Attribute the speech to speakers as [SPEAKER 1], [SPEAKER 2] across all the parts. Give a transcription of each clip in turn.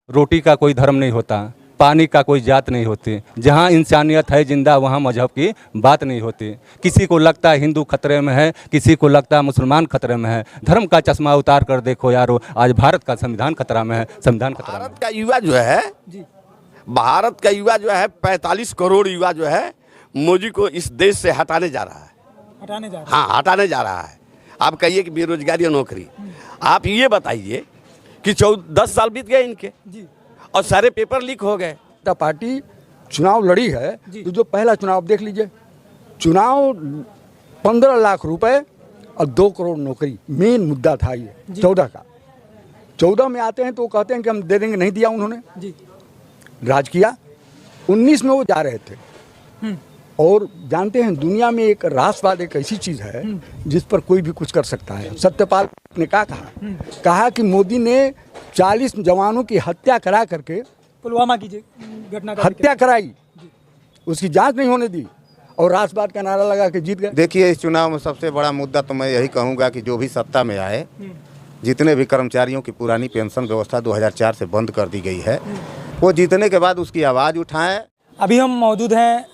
[SPEAKER 1] रोटी का कोई धर्म नहीं होता, पानी का कोई जात नहीं होती। जहाँ इंसानियत है जिंदा वहाँ मजहब की बात नहीं होती। किसी को लगता है हिंदू खतरे में है, किसी को लगता है मुसलमान खतरे में है। धर्म का चश्मा उतार कर देखो यारो, आज भारत का संविधान खतरा में है। संविधान खतरा में
[SPEAKER 2] भारत का युवा जो है
[SPEAKER 3] जी
[SPEAKER 2] भारत का युवा जो है 45 करोड़ युवा जो है मोदी को इस देश से हटाने जा रहा है।
[SPEAKER 3] हटाने जा रहे
[SPEAKER 2] हाँ, हटाने जा रहा है। आप कहिए कि बेरोजगारी और नौकरी, आप ये बताइए कि 10 साल बीत गए इनके
[SPEAKER 3] हैं। जी
[SPEAKER 2] और सारे पेपर लीक हो गए।
[SPEAKER 4] जनता पार्टी चुनाव लड़ी है
[SPEAKER 3] जी।
[SPEAKER 4] तो जो पहला चुनाव देख लीजिए, चुनाव 15 लाख रुपए और 2 करोड़ नौकरी मेन मुद्दा था ये 14 का। 14 में आते हैं तो वो कहते हैं कि हम दे देंगे, नहीं दिया उन्होंने,
[SPEAKER 3] जी
[SPEAKER 4] राज किया। 19 में वो जा रहे थे। और जानते हैं दुनिया में एक राष्ट्रवाद एक ऐसी चीज है जिस पर कोई भी कुछ कर सकता है। सत्यपाल ने क्या कहा कि मोदी ने 40 जवानों की हत्या करा करके
[SPEAKER 3] पुलवामा की घटना का
[SPEAKER 4] हत्या कराई, उसकी जांच नहीं होने दी और राष्ट्रवाद का नारा लगा के जीत गए।
[SPEAKER 5] देखिए, इस चुनाव में सबसे बड़ा मुद्दा तो मैं यही कहूँगा कि जो भी सत्ता में आए, जितने भी कर्मचारियों की पुरानी पेंशन व्यवस्था 2004 से बंद कर दी गई है, वो जीतने के बाद उसकी आवाज़ उठाएं।
[SPEAKER 3] अभी हम मौजूद हैं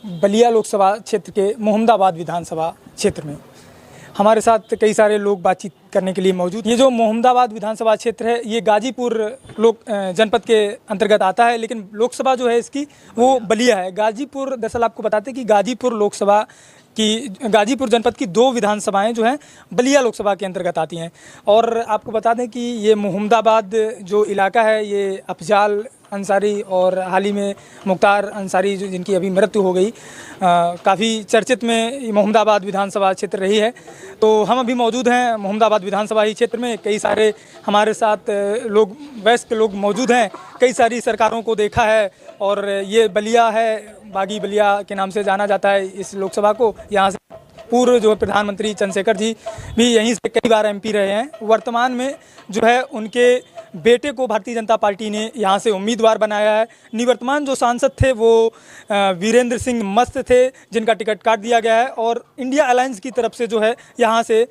[SPEAKER 3] बलिया लोकसभा क्षेत्र के मोहम्मदाबाद विधानसभा क्षेत्र में। हमारे साथ कई सारे लोग बातचीत करने के लिए मौजूद। ये जो मोहम्मदाबाद विधानसभा क्षेत्र है ये गाजीपुर जनपद के अंतर्गत आता है, लेकिन लोकसभा जो है इसकी वो बलिया है। गाजीपुर, दरअसल आपको बताते हैं कि गाजीपुर जनपद की 2 विधानसभाएं जो हैं बलिया लोकसभा के अंतर्गत आती हैं। और आपको बता दें कि ये मोहम्मदाबाद जो इलाका है ये अफजाल अंसारी और हाल ही में मुख्तार अंसारी जो जिनकी अभी मृत्यु हो गई, काफ़ी चर्चित में मोहम्मदाबाद विधानसभा क्षेत्र रही है। तो हम अभी मौजूद हैं मोहम्मदाबाद विधानसभा ही क्षेत्र में। कई सारे हमारे साथ लोग, वयस्क लोग मौजूद हैं। कई सारी सरकारों को देखा है और ये बलिया है, बागी बलिया के नाम से जाना जाता है इस लोकसभा को। यहाँ से पूर्व जो प्रधानमंत्री चंद्रशेखर जी भी यहीं से कई बार एमपी रहे हैं। वर्तमान में जो है उनके बेटे को भारतीय जनता पार्टी ने यहाँ से उम्मीदवार बनाया है। निवर्तमान जो सांसद थे वो वीरेंद्र सिंह मस्त थे, जिनका टिकट काट दिया गया है। और इंडिया अलायंस की तरफ से जो है यहाँ से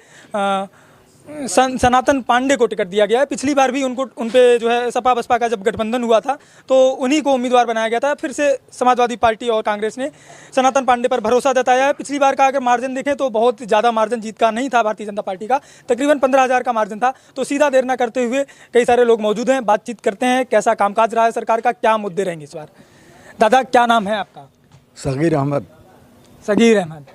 [SPEAKER 3] सनातन पांडे को टिकट दिया गया है। पिछली बार भी उन पे जो है सपा बसपा का जब गठबंधन हुआ था तो उन्हीं को उम्मीदवार बनाया गया था। फिर से समाजवादी पार्टी और कांग्रेस ने सनातन पांडे पर भरोसा जताया है। पिछली बार का अगर मार्जिन देखें तो बहुत ज़्यादा मार्जिन जीत का नहीं था भारतीय जनता पार्टी का, तकरीबन 15,000 का मार्जिन था। तो सीधा देर न करते हुए कई सारे लोग मौजूद हैं, बातचीत करते हैं कैसा कामकाज रहा है सरकार का, क्या मुद्दे रहेंगे इस बार। दादा, क्या नाम है आपका?
[SPEAKER 4] सगीर अहमद।
[SPEAKER 3] सगीर अहमद।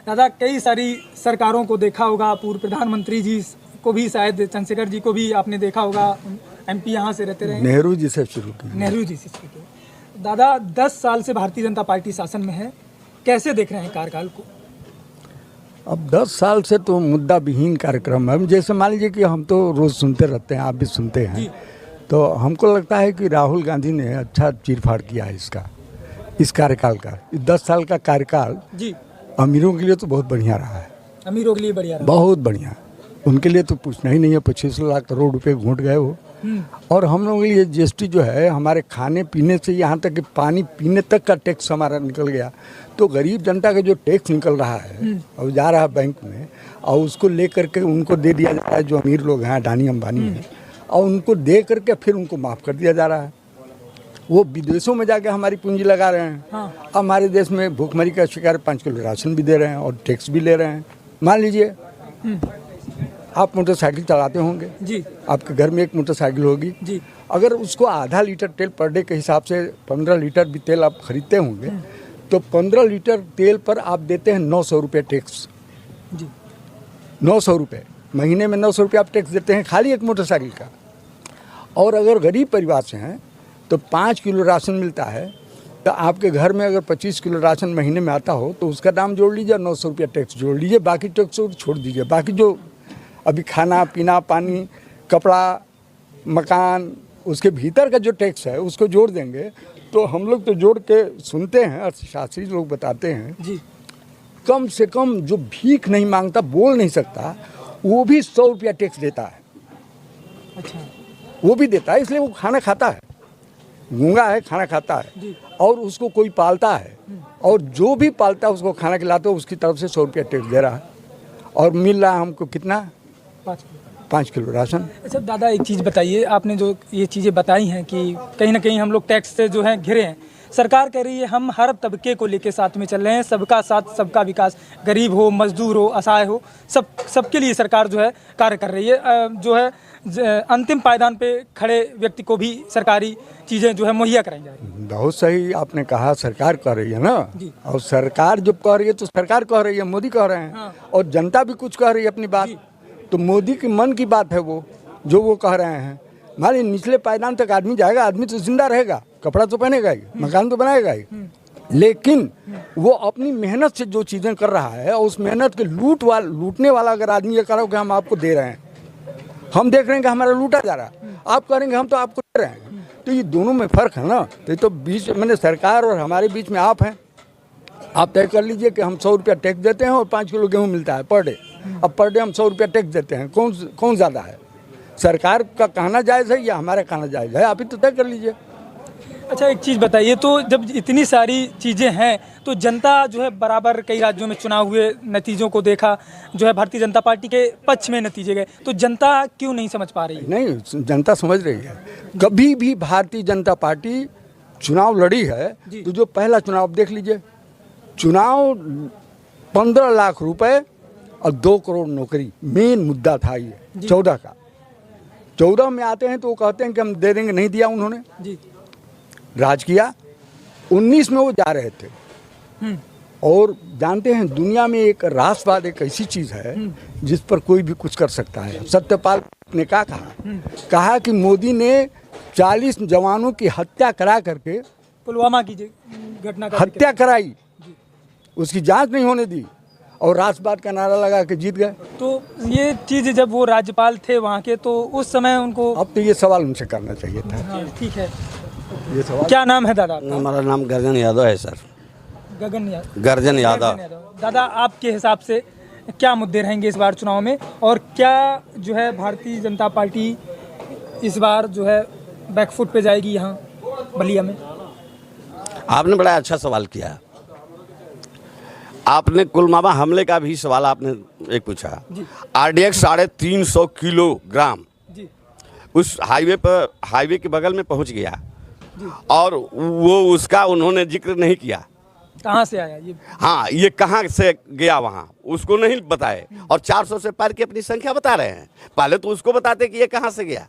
[SPEAKER 3] दादा, कई सारी सरकारों को देखा होगा, पूर्व प्रधानमंत्री जी को भी, शायद चंद्रशेखर जी को भी आपने देखा होगा, एमपी यहाँ से रहते रहे।
[SPEAKER 4] नेहरू जी से शुरू की।
[SPEAKER 3] नेहरू जी से शुरू किया। दादा, 10 साल से भारतीय जनता पार्टी शासन में है, कैसे देख रहे हैं कार्यकाल को?
[SPEAKER 4] अब 10 साल से तो मुद्दा विहीन कार्यक्रम है। जैसे मान लीजिए कि हम तो रोज़ सुनते रहते हैं, आप भी सुनते हैं, तो हमको लगता है कि राहुल गांधी ने अच्छा चीरफाड़ किया है इस कार्यकाल का। 10 साल का कार्यकाल
[SPEAKER 3] जी
[SPEAKER 4] अमीरों के लिए तो बहुत बढ़िया रहा है।
[SPEAKER 3] अमीरों के लिए बढ़िया रहा।
[SPEAKER 4] बहुत बढ़िया, उनके लिए तो पूछना ही नहीं है। 25 लाख करोड़ रुपए घूंट गए वो। और हम लोगों के लिए जीएसटी जो है, हमारे खाने पीने से यहाँ तक कि पानी पीने तक का टैक्स हमारा निकल गया। तो गरीब जनता का जो टैक्स निकल रहा है और जा रहा है बैंक में, और उसको ले करके उनको दे दिया जा रहा है, जो अमीर लोग हैं, अडानी अंबानी हैं, और उनको दे करके फिर उनको माफ़ कर दिया जा रहा है। वो विदेशों में जाके हमारी पूंजी लगा रहे हैं। अब हमारे देश में भूखमरी का शिकार 5 किलो राशन भी दे रहे हैं और टैक्स भी ले रहे हैं। मान लीजिए आप मोटरसाइकिल चलाते होंगे
[SPEAKER 3] जी,
[SPEAKER 4] आपके घर में एक मोटरसाइकिल होगी
[SPEAKER 3] जी,
[SPEAKER 4] अगर उसको आधा लीटर तेल पर डे के हिसाब से 15 लीटर भी तेल आप खरीदते होंगे तो 15 लीटर तेल पर आप देते हैं 900 रुपये टैक्स
[SPEAKER 3] जी।
[SPEAKER 4] 900 रुपये महीने में 900 रुपये आप टैक्स देते हैं खाली एक मोटरसाइकिल का। और अगर गरीब परिवार से हैं तो 5 किलो राशन मिलता है, तो आपके घर में अगर 25 किलो राशन महीने में आता हो तो उसका दाम जोड़ लीजिए, 900 रुपया टैक्स जोड़ लीजिए, बाकी टैक्स छोड़ दीजिए। बाकी जो अभी खाना पीना, पानी, कपड़ा, मकान, उसके भीतर का जो टैक्स है उसको जोड़ देंगे तो हम लोग तो जोड़ के सुनते हैं, अर्थशास्त्री लोग बताते हैं
[SPEAKER 3] जी,
[SPEAKER 4] कम से कम जो भीख नहीं मांगता, बोल नहीं सकता, वो भी 100 रुपया टैक्स देता है।
[SPEAKER 3] अच्छा,
[SPEAKER 4] वो भी देता है, इसलिए वो खाना खाता है। गूंगा है, खाना खाता है और उसको कोई पालता है, और जो भी पालता है उसको खाना खिलाता है, उसकी तरफ से 100 रुपया टैक्स दे रहा है। और मिल रहा है हमको कितना? 5 किलो राशन।
[SPEAKER 3] अच्छा दादा, एक चीज़ बताइए, आपने जो ये चीज़ें बताई हैं कि कहीं ना कहीं हम लोग टैक्स से जो है घिरे हैं, सरकार कह रही है हम हर तबके को लेके साथ में चल रहे हैं, सबका साथ सबका विकास, गरीब हो, मजदूर हो, असहाय हो, सबके लिए सरकार जो है कार्य कर रही है। जो है अंतिम पायदान पे खड़े व्यक्ति को भी सरकारी चीज़ें जो है मुहैया कराई जा रही हैं।
[SPEAKER 4] बहुत सही आपने कहा, सरकार कह रही है ना,
[SPEAKER 3] जी।
[SPEAKER 4] और सरकार जब कह रही है तो सरकार कह रही है, मोदी कह रहे हैं।
[SPEAKER 3] हाँ।
[SPEAKER 4] और जनता भी कुछ कह रही है अपनी बात, तो मोदी के मन की बात है वो, जो वो कह रहे हैं। हमारे निचले पायदान तक आदमी जाएगा, आदमी तो जिंदा रहेगा, कपड़ा तो पहनेगा ही, मकान तो बनाएगा ही, लेकिन वो अपनी मेहनत से जो चीज़ें कर रहा है, और उस मेहनत के लूटने वाला अगर आदमी ये करो कि हम आपको दे रहे हैं, हम देख रहे हैं कि हमारा लूटा जा रहा है, आप करेंगे हम तो आपको दे रहे हैं, तो ये दोनों में फ़र्क है ना। तो ये तो बीच मैंने सरकार और हमारे बीच में आप हैं। आप तय कर लीजिए कि हम 100 रुपया टैक्स देते हैं और 5 किलो गेहूँ मिलता है पर डे। अब पर डे हम 100 रुपया टैक्स देते हैं, कौन ज़्यादा है? सरकार का कहना जायज़ है या हमारा कहना जायज़ है? आप ही तो तय कर लीजिए।
[SPEAKER 3] अच्छा, एक चीज़ बताइए, तो जब इतनी सारी चीज़ें हैं तो जनता जो है बराबर कई राज्यों में चुनाव हुए, नतीजों को देखा, जो है भारतीय जनता पार्टी के पक्ष में नतीजे गए, तो जनता क्यों नहीं समझ पा रही है?
[SPEAKER 4] नहीं, जनता समझ रही है। कभी भी भारतीय जनता पार्टी चुनाव लड़ी है तो जो पहला चुनाव देख लीजिए, चुनाव 15 लाख रुपए और 2 करोड़ नौकरी मेन मुद्दा था ये 14 का। 14 में आते हैं तो वो कहते हैं कि हम दे देंगे, नहीं दिया उन्होंने
[SPEAKER 3] जी,
[SPEAKER 4] राज किया। 19 में वो जा रहे थे। और जानते हैं दुनिया में एक राष्ट्रवाद एक ऐसी चीज़ है जिस पर कोई भी कुछ कर सकता है। सत्यपाल ने क्या कहा कि मोदी ने 40 जवानों की हत्या करा करके,
[SPEAKER 3] पुलवामा की घटना का
[SPEAKER 4] हत्या कराई, उसकी जांच नहीं होने दी और राष्ट्रवाद का नारा लगा के जीत गए।
[SPEAKER 3] तो ये चीज़ जब वो राज्यपाल थे वहाँ के, तो उस समय उनको
[SPEAKER 4] अब तो ये सवाल उनसे करना चाहिए था।
[SPEAKER 3] हाँ, ठीक है।
[SPEAKER 4] ये सवाल
[SPEAKER 3] क्या नाम है दादा आपका?
[SPEAKER 2] हमारा नाम गर्जन यादव है सर।
[SPEAKER 3] गगन यादव।
[SPEAKER 2] गर्जन यादव।
[SPEAKER 3] दादा, आपके हिसाब से क्या मुद्दे रहेंगे इस बार चुनाव में, और क्या जो है भारतीय जनता पार्टी इस बार जो है बैकफुट पे जाएगी यहाँ बलिया में?
[SPEAKER 2] आपने बड़ा अच्छा सवाल किया। आपने पुलवामा हमले का भी सवाल आपने एक पूछा। RDX 350 किलोग्राम
[SPEAKER 3] जी,
[SPEAKER 2] उस हाईवे के बगल में पहुंच गया, और वो उसका उन्होंने जिक्र नहीं किया।
[SPEAKER 3] कहाँ से आया ये?
[SPEAKER 2] हाँ, ये कहाँ से गया वहाँ उसको नहीं बताए, और 400 से पार की अपनी संख्या बता रहे हैं। पहले तो उसको बताते कि ये कहाँ से गया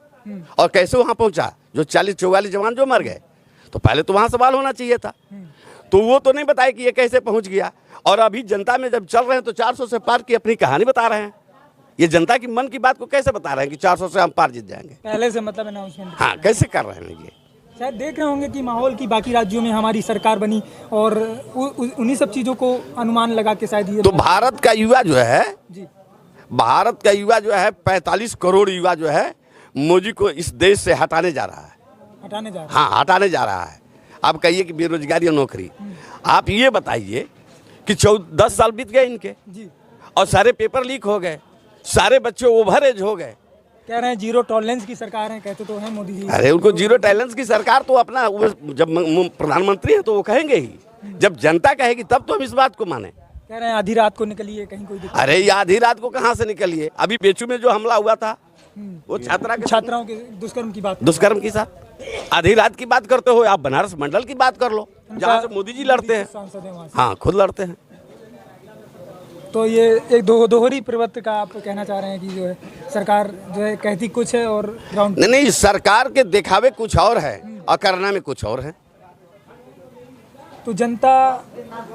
[SPEAKER 2] और कैसे वहाँ पहुँचा। जो 40-44 जवान जो मर गए, तो पहले तो वहाँ सवाल होना चाहिए था। तो वो तो नहीं बताए कि ये कैसे पहुँच गया। और अभी जनता में जब चल रहे हैं तो 400 से पार की अपनी कहानी बता रहे हैं। ये जनता की मन की बात को कैसे बता रहे हैं कि 400 से हम पार जीत जाएंगे?
[SPEAKER 3] पहले से मतलब अनाउंसमेंट।
[SPEAKER 2] हाँ, कैसे कर रहे हैं ये?
[SPEAKER 3] शायद देख रहे होंगे कि माहौल की बाकी राज्यों में हमारी सरकार बनी, और उन्हीं सब चीज़ों को अनुमान लगा के शायद ये
[SPEAKER 2] तो भारत का युवा जो है,
[SPEAKER 3] जी,
[SPEAKER 2] भारत का युवा जो है 45 करोड़ युवा जो है मोदी को इस देश से हटाने जा रहा है।
[SPEAKER 3] हटाने जा रहे हैं।
[SPEAKER 2] हाँ, हटाने जा रहा है। आप कहिए कि बेरोजगारी और नौकरी, आप ये बताइए कि 10 साल बीत गए इनके,
[SPEAKER 3] जी,
[SPEAKER 2] और सारे पेपर लीक हो गए, सारे बच्चे ओवर एज हो गए।
[SPEAKER 3] कह रहे हैं जीरो टॉलरेंस की सरकार है, कहते तो हैं मोदी जी।
[SPEAKER 2] अरे उनको जीरो टैलेंस की सरकार तो अपना जब प्रधानमंत्री है तो वो कहेंगे ही, जब जनता कहेगी तब तो हम इस बात को माने।
[SPEAKER 3] कह रहे हैं आधी रात को निकलिए, कहीं कोई दिक्कत।
[SPEAKER 2] अरे ये आधी रात को कहाँ से निकलिए? अभी बेचू में जो हमला हुआ था वो
[SPEAKER 3] छात्राओं के
[SPEAKER 2] दुष्कर्म के साथ आधी रात की बात करते हो। आप बनारस मंडल की बात कर लो, जहाँ से मोदी जी लड़ते हैं।
[SPEAKER 3] सांसद हैं वहाँ से।
[SPEAKER 2] हाँ, खुद लड़ते हैं।
[SPEAKER 3] तो ये एक दोहरी प्रवृत्ति का आप कहना चाह रहे हैं कि जो है सरकार जो है कहती कुछ है और ग्राउंड
[SPEAKER 2] नहीं, सरकार के दिखावे कुछ और है और करना में कुछ और है।
[SPEAKER 3] तो जनता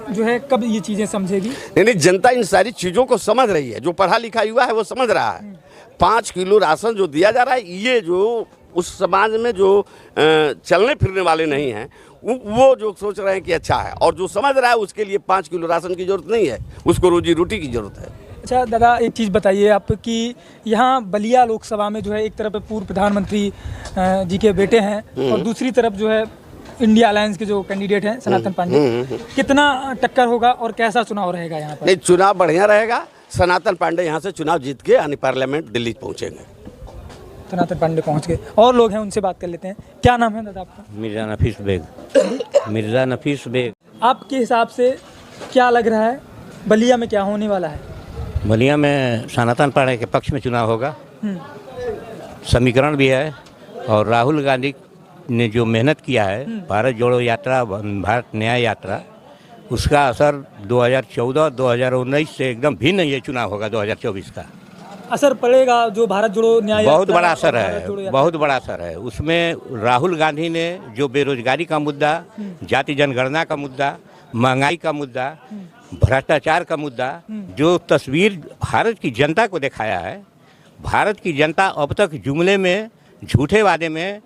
[SPEAKER 3] जो है कब ये चीज़ें समझेगी?
[SPEAKER 2] नहीं, जनता इन सारी चीज़ों को समझ रही है। जो पढ़ा लिखा युवा है वो समझ रहा है। 5 किलो राशन जो दिया जा रहा है, ये जो उस समाज में जो चलने फिरने वाले नहीं हैं, वो जो सोच रहे हैं कि अच्छा है, और जो समझ रहा है उसके लिए 5 किलो राशन की जरूरत नहीं है, उसको रोजी रोटी की जरूरत है।
[SPEAKER 3] अच्छा दादा, एक चीज़ बताइए आप कि यहाँ बलिया लोकसभा में जो है एक तरफ पूर्व प्रधानमंत्री जी के बेटे हैं और दूसरी तरफ जो है इंडिया अलायंस के जो कैंडिडेट हैं सनातन पांडे, कितना टक्कर होगा और कैसा चुनाव रहेगा यहाँ पर?
[SPEAKER 2] नहीं, चुनाव बढ़िया रहेगा। सनातन पांडे यहाँ से चुनाव जीत के यानी पार्लियामेंट दिल्ली पहुँचेंगे।
[SPEAKER 3] सनातन पांडे पहुँच गए। और लोग हैं, उनसे बात कर लेते हैं। क्या नाम है दादा आपका?
[SPEAKER 6] मिर्ज़ा नफीस बेग। मिर्ज़ा नफीस बेग।
[SPEAKER 3] आपके हिसाब से क्या लग रहा है बलिया में क्या होने वाला है?
[SPEAKER 6] बलिया में सनातन पांडे के पक्ष में चुनाव होगा। समीकरण भी है और राहुल गांधी ने जो मेहनत किया है भारत जोड़ो यात्रा, भारत न्याय यात्रा, उसका असर 2014-2019 से एकदम भिन्न ये चुनाव होगा 2024 का।
[SPEAKER 3] असर पड़ेगा जो भारत जोड़ो न्याय
[SPEAKER 6] बहुत
[SPEAKER 3] यात्रा
[SPEAKER 6] बड़ा असर
[SPEAKER 3] भारत जोड़ो
[SPEAKER 6] है,
[SPEAKER 3] यात्रा।
[SPEAKER 6] बहुत बड़ा असर है। उसमें राहुल गांधी ने जो बेरोजगारी का मुद्दा, जाति जनगणना का मुद्दा, महंगाई का मुद्दा, भ्रष्टाचार का मुद्दा, जो तस्वीर भारत की जनता को दिखाया है, भारत की जनता अब तक जुमले में, झूठे वादे में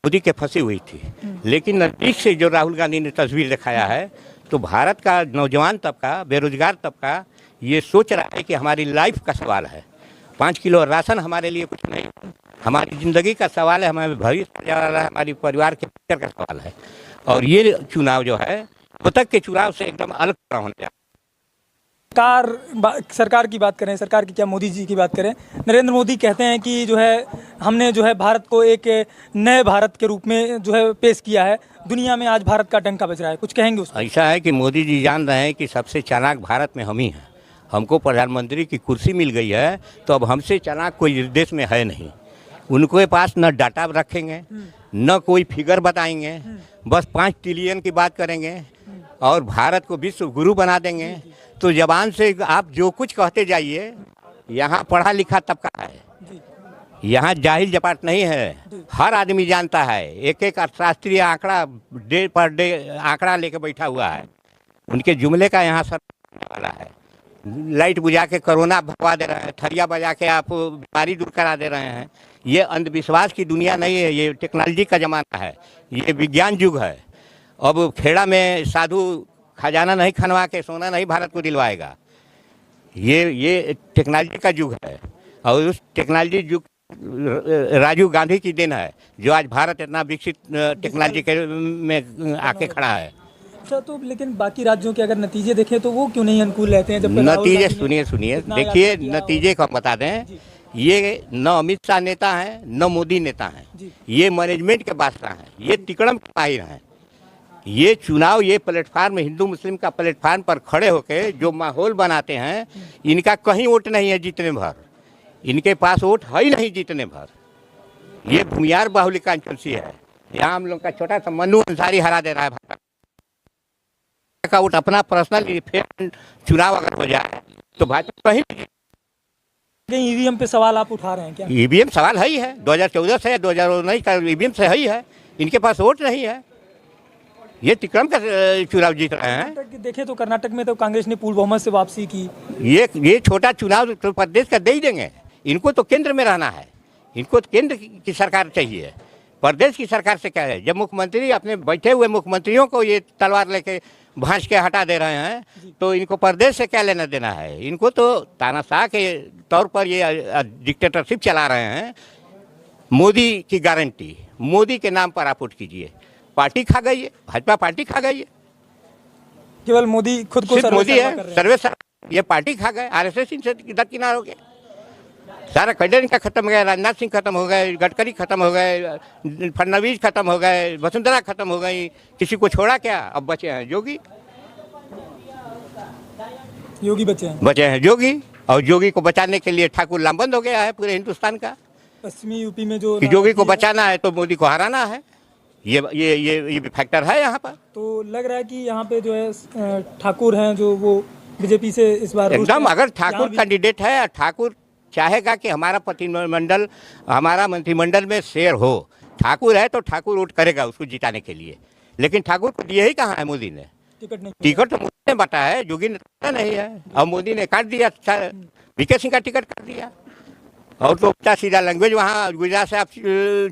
[SPEAKER 6] मोदी के फंसी हुई थी, लेकिन नजदीक से जो राहुल गांधी ने तस्वीर दिखाया है तो भारत का नौजवान तबका, बेरोजगार तबका ये सोच रहा है कि हमारी लाइफ का सवाल है, 5 किलो राशन हमारे लिए कुछ नहीं, हमारी ज़िंदगी का सवाल है, हमारे भविष्य का सवाल है, हमारी परिवार के फ्यूचर का सवाल है। और ये चुनाव जो है अब तक के चुनाव से एकदम अलग होने जा
[SPEAKER 3] सरकार की बात करें, सरकार की क्या मोदी जी की बात करें, नरेंद्र मोदी कहते हैं कि जो है हमने जो है भारत को एक नए भारत के रूप में जो है पेश किया है, दुनिया में आज भारत का डंका बज रहा है, कुछ कहेंगे उस पर?
[SPEAKER 6] ऐसा है कि मोदी जी जान रहे हैं कि सबसे चालाक भारत में हम ही हैं, हमको प्रधानमंत्री की कुर्सी मिल गई है तो अब हमसे चालाक कोई देश में है नहीं। उनके पास न डाटा रखेंगे, न कोई फिगर बताएंगे, बस 5 ट्रिलियन की बात करेंगे और भारत को विश्व गुरु बना देंगे। तो जबान से आप जो कुछ कहते जाइए, यहाँ पढ़ा लिखा तबका है, यहाँ जाहिल जपाट नहीं है, हर आदमी जानता है, एक एक अर्थशास्त्रीय आंकड़ा डे पर डे आंकड़ा लेके बैठा हुआ है, उनके जुमले का यहाँ सर वाला है। लाइट बुझा के कोरोना भगवा दे रहे हैं, थरिया बजा के आप बीमारी दूर करा दे रहे हैं। ये अंधविश्वास की दुनिया नहीं है, ये टेक्नोलॉजी का ज़माना है, ये विज्ञान युग है। अब खेड़ा में साधु खजाना नहीं खनवा के सोना नहीं भारत को दिलवाएगा, ये टेक्नोलॉजी का युग है और उस टेक्नोलॉजी युग राजीव गांधी की देन है जो आज भारत इतना विकसित टेक्नोलॉजी के में आके खड़ा है।
[SPEAKER 3] अच्छा, तो लेकिन बाकी राज्यों के अगर नतीजे देखें तो वो क्यों नहीं अनुकूल रहते हैं? जब
[SPEAKER 6] नतीजे सुनिए देखिए, नतीजे को हम बता दें, ये न अमित शाह नेता हैं न मोदी नेता हैं, ये मैनेजमेंट के बादशाह हैं, ये तिकड़म के माहिर हैं। ये चुनाव, ये प्लेटफार्म हिंदू मुस्लिम का प्लेटफार्म पर खड़े होकर जो माहौल बनाते हैं, इनका कहीं वोट नहीं है जीतने भर, इनके पास वोट है ही नहीं जीतने भर। ये भूमियार बाहुल्य कांस्टिट्यूंसी है, यहाँ हम लोग का छोटा सा मन्नू अंसारी हरा दे रहा है भाजपा का वोट। अपना पर्सनल फेयर चुनाव अगर हो जाए तो भाजपा कहीं
[SPEAKER 3] ईवीएम पे सवाल आप उठा रहे हैं क्या?
[SPEAKER 6] ईवीएम सवाल है ही है, 2014 से 2019 का ईवीएम से है ही है, इनके पास वोट नहीं है, ये तिक्रम का चुनाव जीत रहे हैं।
[SPEAKER 3] देखें तो कर्नाटक में तो कांग्रेस ने पूर्ण बहुमत से वापसी की।
[SPEAKER 6] ये छोटा चुनाव तो प्रदेश का दे ही देंगे, इनको तो केंद्र में रहना है, इनको तो केंद्र की सरकार चाहिए, प्रदेश की सरकार से क्या है? जब मुख्यमंत्री अपने बैठे हुए मुख्यमंत्रियों को ये तलवार लेके भांज के हटा दे रहे हैं तो इनको प्रदेश से क्या लेना देना है? इनको तो तानाशाह के तौर पर ये डिक्टेटरशिप चला रहे हैं। मोदी की गारंटी, मोदी के नाम पर आप वोट कीजिए, पार्टी खा गई है, भाजपा पार्टी खा गई है,
[SPEAKER 3] केवल मोदी खुद को
[SPEAKER 6] सिर्फ मोदी है सर्वे, ये पार्टी खा गए, आरएसएस इनसे दरकिनार हो गए, सारा कैडर इनका खत्म हो गया, राजनाथ सिंह खत्म हो गए, गडकरी खत्म हो गए, फडणवीस खत्म हो गए, वसुंधरा खत्म हो गई, किसी को छोड़ा क्या? अब बचे हैं योगी बचे हैं योगी, और योगी को बचाने के लिए ठाकुर लामबंद हो गया है पूरे हिंदुस्तान का।
[SPEAKER 3] पश्चिमी यूपी में जो
[SPEAKER 6] योगी को बचाना है तो मोदी को हराना है, ये फैक्टर है यहाँ पर।
[SPEAKER 3] तो लग रहा है कि यहाँ पे जो है ठाकुर हैं जो वो बीजेपी से इस बार
[SPEAKER 6] एकदम, अगर ठाकुर कैंडिडेट है, ठाकुर चाहेगा कि हमारा प्रतिनिधिमंडल, हमारा मंत्रिमंडल में शेयर हो, ठाकुर है तो ठाकुर वोट करेगा उसको जिताने के लिए, लेकिन ठाकुर को दिया ही कहाँ है मोदी ने? टिकट तो मोदी ने बांटा है, योगी ने नहीं है, और मोदी ने काट दिया, वीके सिंह का टिकट काट दिया, और तो उल्टा सीधा लैंग्वेज वहाँ गुजरात से आप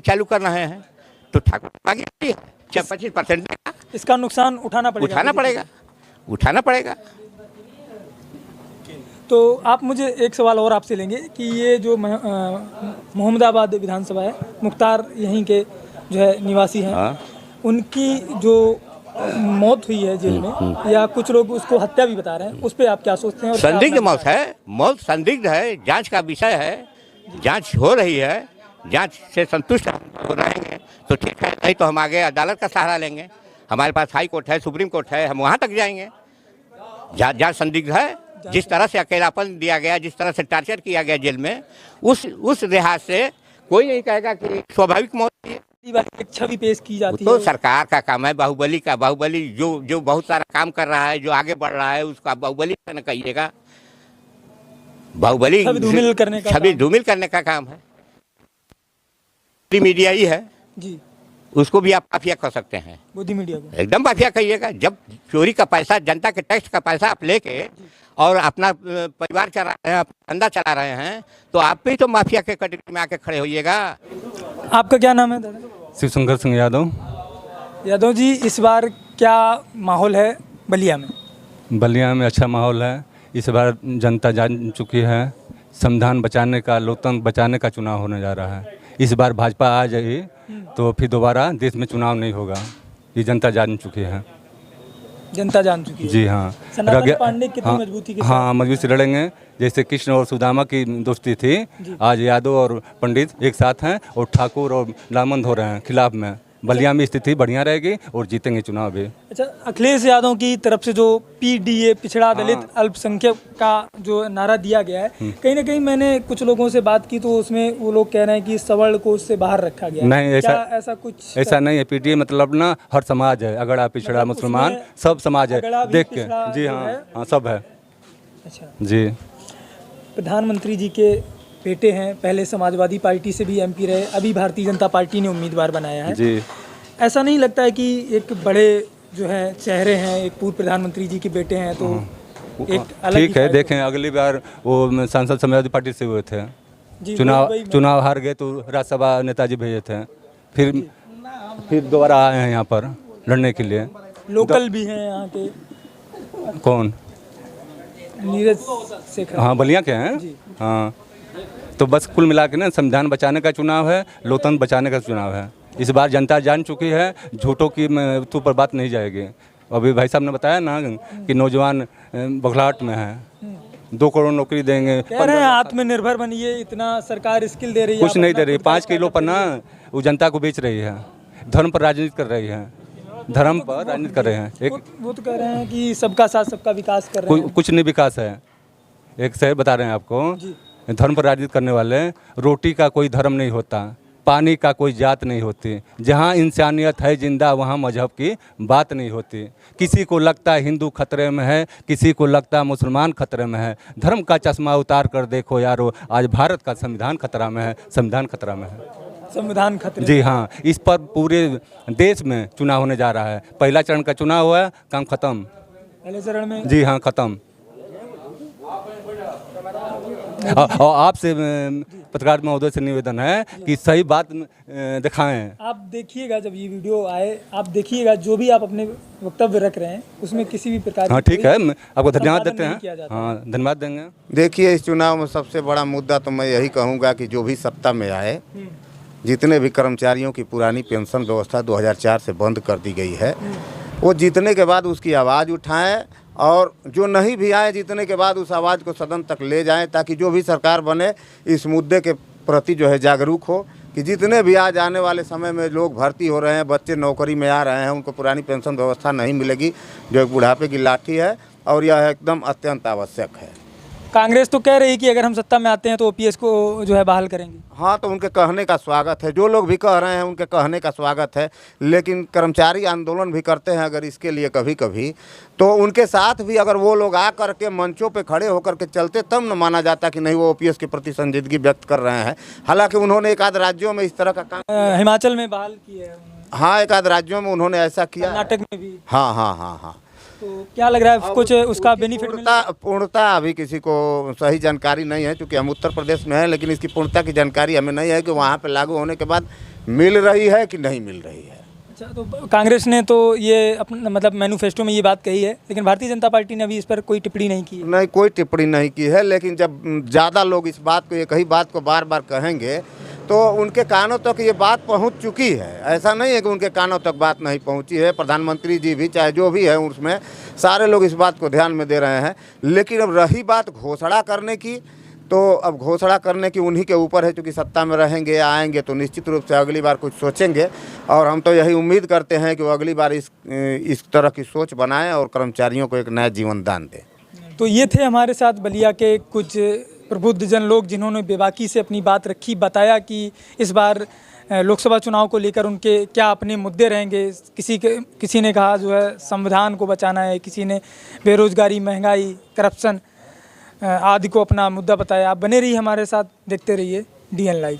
[SPEAKER 6] चालू कर रहे हैं, तो ठाकुर आगे है 25%।
[SPEAKER 3] इसका नुकसान उठाना पड़ेगा। तो आप मुझे एक सवाल और आपसे लेंगे कि ये जो मोहम्मदाबाद विधानसभा है, मुख्तार यहीं के जो है निवासी हैं, उनकी जो मौत हुई है जेल में, या कुछ लोग उसको हत्या भी बता रहे हैं, उस पर आप क्या सोचते हैं?
[SPEAKER 6] संदिग्ध मौत है, मौत संदिग्ध है, जांच का विषय है, जांच हो रही है, जांच से संतुष्ट हो रहेंगे तो ठीक है, नहीं तो हम आगे अदालत का सहारा लेंगे, हमारे पास हाई कोर्ट है, सुप्रीम कोर्ट है, हम वहाँ तक जाएंगे। जांच संदिग्ध है, जिस तरह से अकेलापन दिया गया, जिस तरह से टॉर्चर किया गया जेल में, उस लिहाज से कोई नहीं कहेगा कि स्वाभाविक मौत है।
[SPEAKER 3] ये वाली एक छवि पेश की जाती
[SPEAKER 6] तो
[SPEAKER 3] है।
[SPEAKER 6] सरकार का काम है, बाहुबली जो बहुत सारा काम कर रहा है, जो आगे बढ़ रहा है, उसका बाहुबली न कहिएगा। बाहुबली
[SPEAKER 3] छवि धूमिल करने का
[SPEAKER 6] छवि
[SPEAKER 3] काम।
[SPEAKER 6] धूमिल करने का काम है। मीडिया ही है,
[SPEAKER 3] जी,
[SPEAKER 6] उसको भी आप माफिया कह सकते हैं,
[SPEAKER 3] मोदी मीडिया को।
[SPEAKER 6] एकदम माफिया कहिएगा। जब चोरी का पैसा, जनता के टैक्स का पैसा आप लेके और अपना परिवार चला रहे हैं, धंधा चला रहे हैं, तो आप भी तो माफिया के कैटेगरी में आके खड़े होइएगा।
[SPEAKER 3] आपका क्या नाम है दादा?
[SPEAKER 1] शिव शंकर सिंह यादव।
[SPEAKER 3] यादव जी, इस बार क्या माहौल है बलिया में?
[SPEAKER 1] बलिया में अच्छा माहौल है। इस बार जनता जान चुकी है, संविधान बचाने का, लोकतंत्र बचाने का चुनाव होने जा रहा है। इस बार भाजपा आ जाए तो फिर दोबारा देश में चुनाव नहीं होगा, ये जनता जान चुकी है।
[SPEAKER 3] जनता जान चुकी है।
[SPEAKER 1] जी हाँ।
[SPEAKER 3] सनातन पांडे कितनी मजबूती के साथ?
[SPEAKER 1] हाँ, मजबूती से लड़ेंगे। जैसे कृष्ण और सुदामा की दोस्ती थी, आज यादव और पंडित एक साथ हैं और ठाकुर और लामंद हो रहे हैं खिलाफ में। बलिया में स्थिति बढ़िया रहेगी और जीतेंगे चुनाव भी।
[SPEAKER 3] अच्छा, अखिलेश यादव की तरफ से जो पीडीए, पिछड़ा दलित अल्पसंख्यक का जो नारा दिया गया है, कहीं ना कहीं मैंने कुछ लोगों से बात की तो उसमें वो लोग कह रहे हैं कि सवर्ण को उससे बाहर रखा गया है।
[SPEAKER 1] नहीं,
[SPEAKER 3] ऐसा कुछ
[SPEAKER 1] ऐसा नहीं है। पीटीए मतलब ना हर समाज है, अगड़ा पिछड़ा मुसलमान सब समाज है,
[SPEAKER 3] अगड़ा भी
[SPEAKER 1] देख के।
[SPEAKER 3] पिछड़ा
[SPEAKER 1] जी
[SPEAKER 3] जो
[SPEAKER 1] हाँ,
[SPEAKER 3] है।
[SPEAKER 1] हाँ सब है।
[SPEAKER 3] अच्छा,
[SPEAKER 1] जी।
[SPEAKER 3] प्रधानमंत्री जी के बेटे हैं, पहले समाजवादी पार्टी से भी एमपी रहे, अभी भारतीय जनता पार्टी ने उम्मीदवार बनाया है।
[SPEAKER 1] जी।
[SPEAKER 3] ऐसा नहीं लगता है कि एक बड़े जो है चेहरे हैं, एक पूर्व प्रधानमंत्री जी के बेटे हैं, तो एक अलग
[SPEAKER 1] ठीक
[SPEAKER 3] ही
[SPEAKER 1] है,
[SPEAKER 3] फायदा-
[SPEAKER 1] देखें अगली बार वो सांसद समाजवादी पार्टी से हुए थे,
[SPEAKER 3] जी, वही-
[SPEAKER 1] चुनाव हार गए तो राज्यसभा नेताजी भेजे थे, फिर दोबारा आए हैं यहाँ पर लड़ने के लिए।
[SPEAKER 3] लोकल भी हैं यहाँ के,
[SPEAKER 1] कौन?
[SPEAKER 3] नीरज शेखर।
[SPEAKER 1] हाँ, बलिया के हैं। हाँ, तो बस कुल मिला के ना संविधान बचाने का चुनाव है, लोकतंत्र बचाने का चुनाव है। इस बार जनता जान चुकी है, झूठों की तू पर बात नहीं जाएगी। अभी भाई साहब ने बताया ना कि नौजवान बौखलाहट में है, 2 करोड़ नौकरी देंगे।
[SPEAKER 3] कह रहे हैं आत्मनिर्भर बनिए, इतना सरकार स्किल दे रही है,
[SPEAKER 1] कुछ
[SPEAKER 3] आप
[SPEAKER 1] नहीं
[SPEAKER 3] अपना
[SPEAKER 1] दे रही।
[SPEAKER 3] खुद का
[SPEAKER 1] 5 किलो पर ना वो जनता को बेच रही है, धर्म पर राजनीति कर रही है, धर्म पर राजनीति कर रहे हैं। एक
[SPEAKER 3] वो तो कह रहे हैं कि सबका साथ सबका विकास कर रहे हैं।
[SPEAKER 1] कुछ नहीं विकास है। एक शहर बता रहे हैं आपको, धर्म पर राजनीति करने वाले, रोटी का कोई धर्म नहीं होता, पानी का कोई जात नहीं होती, जहाँ इंसानियत है जिंदा वहाँ मजहब की बात नहीं होती। किसी को लगता है हिंदू खतरे में है, किसी को लगता है मुसलमान खतरे में है। धर्म का चश्मा उतार कर देखो यारो, आज भारत का संविधान खतरा में है, संविधान खतरा में है।
[SPEAKER 3] संविधान खतरे।
[SPEAKER 1] जी हाँ, इस पर पूरे देश में चुनाव होने जा रहा है। पहला चरण का चुनाव हुआ, काम खत्म।
[SPEAKER 3] पहले चरण में
[SPEAKER 1] जी हाँ, खत्म। और आपसे पत्रकार महोदय से निवेदन है कि सही बात दिखाएं।
[SPEAKER 3] आप देखिएगा, जब ये वीडियो आए आप देखिएगा, जो भी आप अपने वक्तव्य रख रहे हैं उसमें किसी भी प्रकार
[SPEAKER 1] हाँ,
[SPEAKER 3] की
[SPEAKER 1] ठीक है, आपको धन्यवाद
[SPEAKER 3] संपादन
[SPEAKER 1] देते
[SPEAKER 3] नहीं किया
[SPEAKER 1] हैं।
[SPEAKER 3] जाता।
[SPEAKER 1] हाँ, धन्यवाद देंगे।
[SPEAKER 5] देखिए, इस चुनाव में सबसे बड़ा मुद्दा तो मैं यही कहूँगा कि जो भी सत्ता में आए, जितने भी कर्मचारियों की पुरानी पेंशन व्यवस्था 2004 से बंद कर दी गई है, वो जीतने के बाद उसकी आवाज़ उठाएं, और जो नहीं भी आए जीतने के बाद उस आवाज़ को सदन तक ले जाएं, ताकि जो भी सरकार बने इस मुद्दे के प्रति जो है जागरूक हो कि जितने भी आज आने वाले समय में लोग भर्ती हो रहे हैं, बच्चे नौकरी में आ रहे हैं, उनको पुरानी पेंशन व्यवस्था नहीं मिलेगी, जो एक बुढ़ापे की लाठी है, और यह एकदम अत्यंत आवश्यक है।
[SPEAKER 3] कांग्रेस तो कह रही है कि अगर हम सत्ता में आते हैं तो ओपीएस को जो है बहाल करेंगे।
[SPEAKER 5] हाँ, तो उनके कहने का स्वागत है, जो लोग भी कह रहे हैं उनके कहने का स्वागत है, लेकिन कर्मचारी आंदोलन भी करते हैं अगर इसके लिए कभी कभी, तो उनके साथ भी अगर वो लोग आ कर के मंचों पे खड़े होकर के चलते, तब न माना जाता कि नहीं वो ओपीएस के प्रति संजीदगी व्यक्त कर रहे हैं। हालांकि उन्होंने एक आध राज्यों में इस तरह का काम,
[SPEAKER 3] हिमाचल में बहाल की है उन्होंने,
[SPEAKER 5] हाँ एक आध राज्यों में उन्होंने ऐसा किया।
[SPEAKER 3] कर्नाटक में भी।
[SPEAKER 5] हाँ हाँ हाँ हाँ।
[SPEAKER 3] तो क्या लग रहा है कुछ उसका बेनिफिट मिला?
[SPEAKER 5] पूर्णता अभी किसी को सही जानकारी नहीं है, क्योंकि हम उत्तर प्रदेश में हैं, लेकिन इसकी पूर्णता की जानकारी हमें नहीं है कि वहाँ पे लागू होने के बाद मिल रही है कि नहीं मिल रही है।
[SPEAKER 3] अच्छा, तो कांग्रेस ने तो ये अपना मतलब मैनिफेस्टो में ये बात कही है, लेकिन भारतीय जनता पार्टी ने अभी इस पर कोई टिप्पणी नहीं की है।
[SPEAKER 5] नहीं, कोई टिप्पणी नहीं की है, लेकिन जब ज़्यादा लोग इस बात को, एक ही बात को बार बार कहेंगे तो उनके कानों तक ये बात पहुंच चुकी है। ऐसा नहीं है कि उनके कानों तक बात नहीं पहुंची है। प्रधानमंत्री जी भी, चाहे जो भी है, उसमें सारे लोग इस बात को ध्यान में दे रहे हैं। लेकिन अब रही बात घोषणा करने की, तो अब घोषणा करने की उन्हीं के ऊपर है, क्योंकि सत्ता में रहेंगे या आएंगे तो निश्चित रूप से अगली बार कुछ सोचेंगे, और हम तो यही उम्मीद करते हैं कि वो अगली बार इस तरह की सोच बनाएं और कर्मचारियों को एक नया जीवन दान दें।
[SPEAKER 3] तो ये थे हमारे साथ बलिया के कुछ प्रबुद्ध जन लोग जिन्होंने बेबाकी से अपनी बात रखी, बताया कि इस बार लोकसभा चुनाव को लेकर उनके क्या अपने मुद्दे रहेंगे। किसी ने कहा जो है संविधान को बचाना है, किसी ने बेरोजगारी, महंगाई, करप्शन आदि को अपना मुद्दा बताया। आप बने रहिए हमारे साथ, देखते रहिए DN लाइव।